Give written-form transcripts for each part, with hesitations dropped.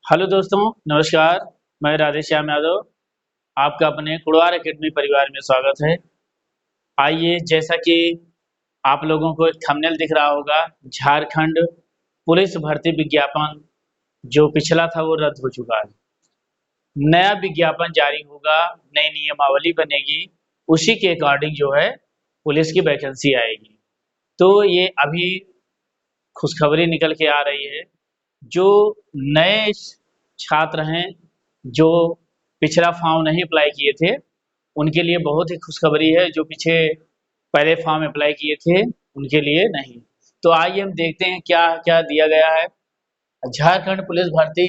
Hello दोस्तों, नमस्कार। मैं राधेश्याम यादव, आपका अपने कुड़वार एकेडमी परिवार में स्वागत है। आइए, जैसा कि आप लोगों को एक थंबनेल दिख रहा होगा, झारखंड पुलिस भर्ती विज्ञापन जो पिछला था वो रद्द हो चुका है। नया विज्ञापन जारी होगा, नई नियमावली बनेगी, उसी के अकॉर्डिंग जो है पुलिस की वैकेंसी आएगी। तो ये अभी खुशखबरी निकल के आ रही है। जो नए छात्र हैं, जो पिछला फॉर्म नहीं अप्लाई किए थे, उनके लिए बहुत ही खुशखबरी है। जो पीछे पहले फॉर्म अप्लाई किए थे, उनके लिए नहीं। तो आइए हम देखते हैं क्या क्या दिया गया है। झारखंड पुलिस भर्ती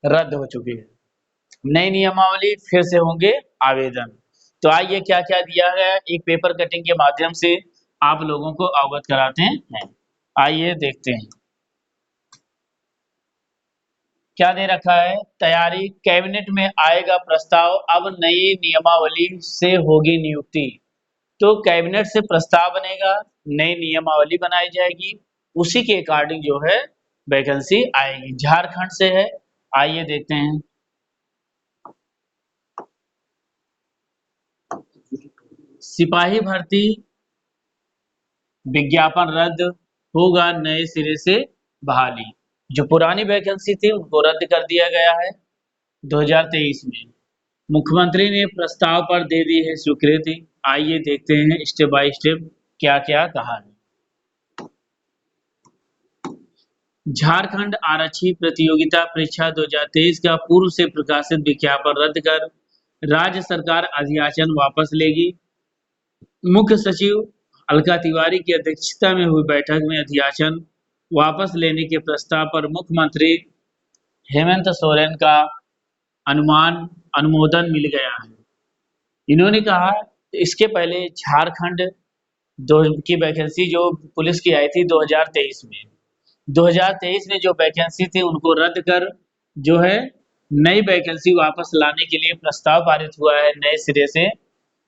रद्द हो चुकी है, नई नियमावली फिर से होंगे आवेदन। तो आइए क्या क्या दिया गया है, एक पेपर कटिंग के माध्यम से आप लोगों को अवगत कराते हैं। आइए देखते हैं क्या दे रखा है। तैयारी, कैबिनेट में आएगा प्रस्ताव, अब नई नियमावली से होगी नियुक्ति। तो कैबिनेट से प्रस्ताव बनेगा, नई नियमावली बनाई जाएगी, उसी के अकॉर्डिंग जो है वैकेंसी आएगी। झारखंड से है, आइए देखते हैं। सिपाही भर्ती विज्ञापन रद्द होगा, नए सिरे से बहाली। जो पुरानी वैकेंसी थी उनको रद्द कर दिया गया है 2023 में। मुख्यमंत्री ने प्रस्ताव पर दे दी है स्वीकृति। आइए देखते हैं स्टेप बाय स्टेप क्या क्या कहा है। झारखंड आरक्षी प्रतियोगिता परीक्षा 2023 का पूर्व से प्रकाशित विज्ञापन रद्द कर राज्य सरकार अधियाचन वापस लेगी। मुख्य सचिव अलका तिवारी की अध्यक्षता में हुई बैठक में अधियाचन वापस लेने के प्रस्ताव पर मुख्यमंत्री हेमंत सोरेन का अनुमोदन मिल गया है। इन्होंने कहा, इसके पहले झारखंड दो की वैकेंसी जो पुलिस की आई थी 2023 में, 2023 में जो वैकेंसी थी उनको रद्द कर जो है नई वैकेंसी वापस लाने के लिए प्रस्ताव पारित हुआ है नए सिरे से।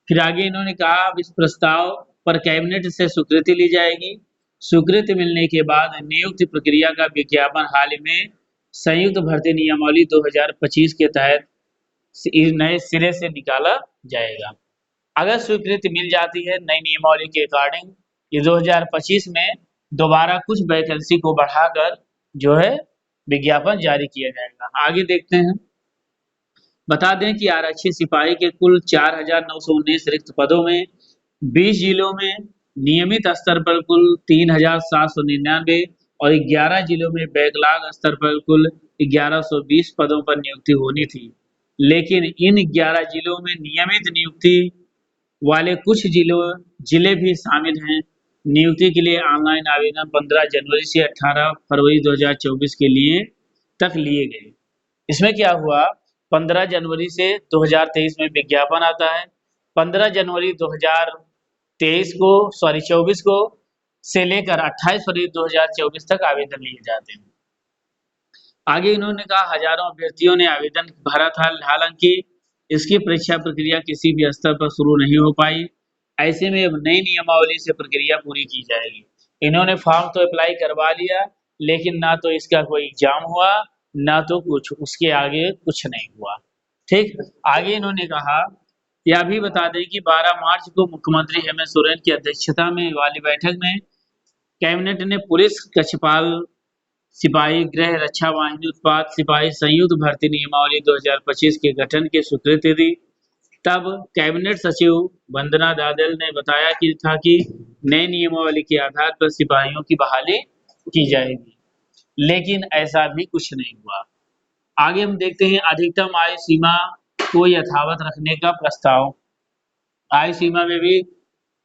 फिर आगे इन्होंने कहा, अब इस प्रस्ताव पर कैबिनेट से स्वीकृति ली जाएगी। स्वीकृति मिलने के बाद नियुक्ति प्रक्रिया का विज्ञापन हाल ही में संयुक्त भर्ती नियमावली 2025 के तहत नए सिरे से निकाला जाएगा। अगर स्वीकृति मिल जाती है नई नियमावली के अकॉर्डिंग, ये 2025 में दोबारा कुछ वैकेंसी को बढ़ाकर जो है विज्ञापन जारी किया जाएगा। आगे देखते हैं। बता दें कि आरक्षी सिपाही के कुल 4,919 रिक्त पदों में 20 जिलों में नियमित स्तर पर कुल 3,799 और 11 जिलों में बैकलॉग स्तर पर कुल 1,120 पदों पर नियुक्ति होनी थी। लेकिन इन 11 जिलों में नियमित नियुक्ति वाले कुछ जिले भी शामिल हैं। नियुक्ति के लिए ऑनलाइन आवेदन 15 जनवरी से 18 फरवरी 2024 के लिए तक लिए गए। इसमें क्या हुआ, 15 जनवरी से 2023 में विज्ञापन आता है, 15 जनवरी 2023 को 24 को से लेकर 28 फरवरी 2024 तक आवेदन लिए जाते हैं। आगे इन्होंने कहा, हजारों अभ्यर्थियों ने आवेदन भरा था, हालांकि इसकी परीक्षा प्रक्रिया किसी भी स्तर पर शुरू नहीं हो पाई। ऐसे में अब नई नियमावली से प्रक्रिया पूरी की जाएगी। इन्होंने फॉर्म तो अप्लाई करवा लिया, लेकिन ना तो इसका कोई एग्जाम हुआ, ना तो कुछ उसके आगे कुछ नहीं हुआ। ठीक, आगे इन्होंने कहा, यह भी बता दें कि 12 मार्च को मुख्यमंत्री हेमंत सोरेन की अध्यक्षता में वाली बैठक में कैबिनेट ने पुलिस, कक्षपाल सिपाही, गृह रक्षा वाहिनी, उत्पाद सिपाही संयुक्त भर्ती नियमावली 2025 के गठन की स्वीकृति दी। तब कैबिनेट सचिव वंदना दादल ने बताया कि नई नियमावली के आधार पर सिपाहियों की बहाली की जाएगी, लेकिन ऐसा भी कुछ नहीं हुआ। आगे हम देखते हैं, अधिकतम आयु सीमा को यथावत रखने का प्रस्ताव। आयु सीमा में भी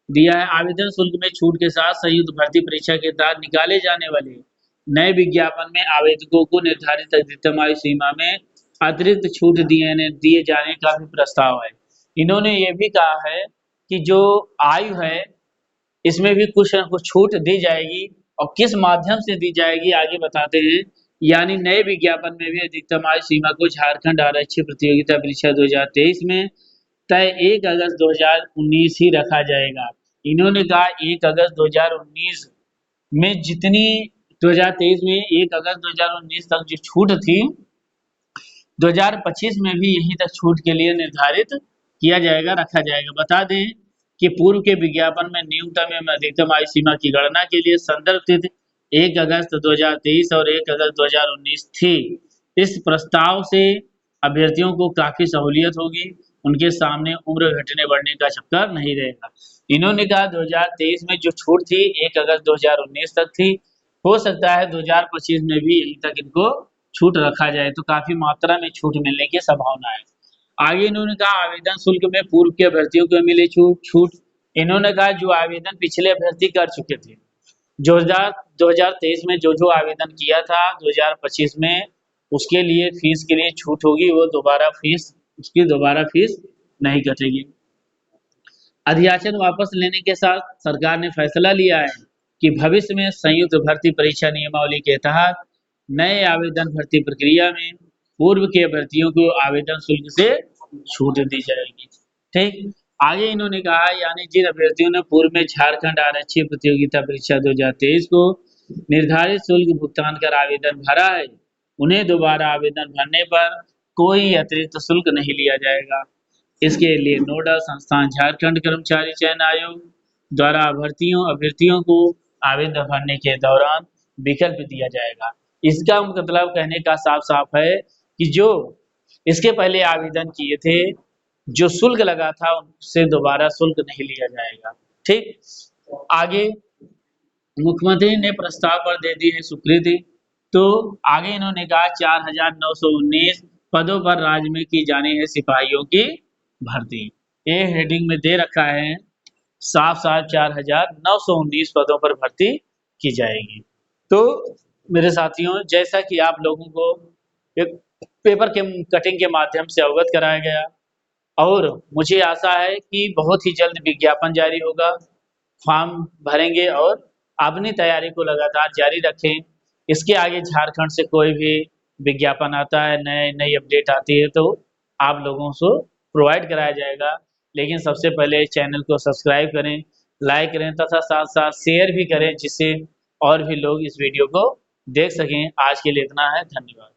दिया है। आवेदन शुल्क में छूट के साथ संयुक्त भर्ती परीक्षा के तहत निकाले जाने वाले नए विज्ञापन में आवेदकों को निर्धारित अधिकतम आयु सीमा में अतिरिक्त छूट दिए जाने का भी प्रस्ताव है। इन्होंने ये भी कहा है कि जो आयु है इसमें भी कुछ न कुछ छूट दी जाएगी, और किस माध्यम से दी जाएगी आगे बताते हैं। यानी नए विज्ञापन में भी अधिकतम आयु सीमा को झारखंड आरक्षी प्रतियोगिता परीक्षा 2023 में तय 1 अगस्त 2019 ही रखा जाएगा। इन्होंने कहा 1 अगस्त 2019 में जितनी 2023 में 1 अगस्त 2019 तक जो छूट थी 2025 में भी यहीं तक छूट के लिए निर्धारित किया जाएगा, रखा जाएगा। बता दें कि पूर्व के विज्ञापन में न्यूनतम एवं अधिकतम आयु सीमा की गणना के लिए संदर्भ तिथि 1 अगस्त 2023 और 1 अगस्त 2019 थी। इस प्रस्ताव से अभ्यर्थियों को काफी सहूलियत होगी, उनके सामने उम्र घटने बढ़ने का चक्कर नहीं रहेगा। इन्होंने कहा 2023 में जो छूट थी 1 अगस्त 2019 तक थी, हो सकता है 2025 में भी यहीं तक इनको छूट रखा जाए, तो काफी मात्रा में छूट मिलने की संभावना है। आगे इन्होंने कहा आवेदन शुल्क में पूर्व के अभ्यर्थियों को मिले छूट। इन्होंने कहा जो आवेदन पिछले अभ्यर्थी कर चुके थे, 2023 में जो आवेदन किया था 2025 में, उसके लिए फीस के लिए छूट होगी, वो उसकी दोबारा फीस नहीं कटेगी। अधियाचन वापस लेने के साथ सरकार ने फैसला लिया है कि भविष्य में संयुक्त भर्ती परीक्षा नियमावली के तहत नए आवेदन भर्ती प्रक्रिया में पूर्व के अभ्यर्थियों को आवेदन शुल्क से छूट दी जाएगी। ठीक, आगे इन्होंने कहा यानी जिन अभ्यर्थियों ने पूर्व में झारखंड आरक्षी प्रतियोगिता परीक्षा 2023 को निर्धारित शुल्क भुगतान कर आवेदन भरा है, उन्हें दोबारा आवेदन भरने पर कोई अतिरिक्त शुल्क नहीं लिया जाएगा। इसके लिए नोडल संस्थान झारखंड कर्मचारी चयन आयोग द्वारा अभ्यर्थियों को आवेदन भरने के दौरान विकल्प दिया जाएगा। इसका मतलब कहने का साफ साफ है कि जो इसके पहले आवेदन किए थे, जो शुल्क लगा था उससे दोबारा शुल्क नहीं लिया जाएगा। ठीक, आगे मुख्यमंत्री ने प्रस्ताव पर दे दी है स्वीकृति। तो आगे इन्होंने कहा 4,919 पदों पर राज्य में की जानी है सिपाहियों की भर्ती। ये हेडिंग में दे रखा है, साफ साफ 4,919 पदों पर भर्ती की जाएगी। तो मेरे साथियों, जैसा कि आप लोगों को एक पेपर के कटिंग के माध्यम से अवगत कराया गया, और मुझे आशा है कि बहुत ही जल्द विज्ञापन जारी होगा, फॉर्म भरेंगे और अपनी तैयारी को लगातार जारी रखें। इसके आगे झारखंड से कोई भी विज्ञापन आता है, नई अपडेट आती है, तो आप लोगों को प्रोवाइड कराया जाएगा। लेकिन सबसे पहले चैनल को सब्सक्राइब करें, लाइक करें तथा साथ साथ शेयर भी करें, जिससे और भी लोग इस वीडियो को देख सकें। आज के लिए इतना है, धन्यवाद।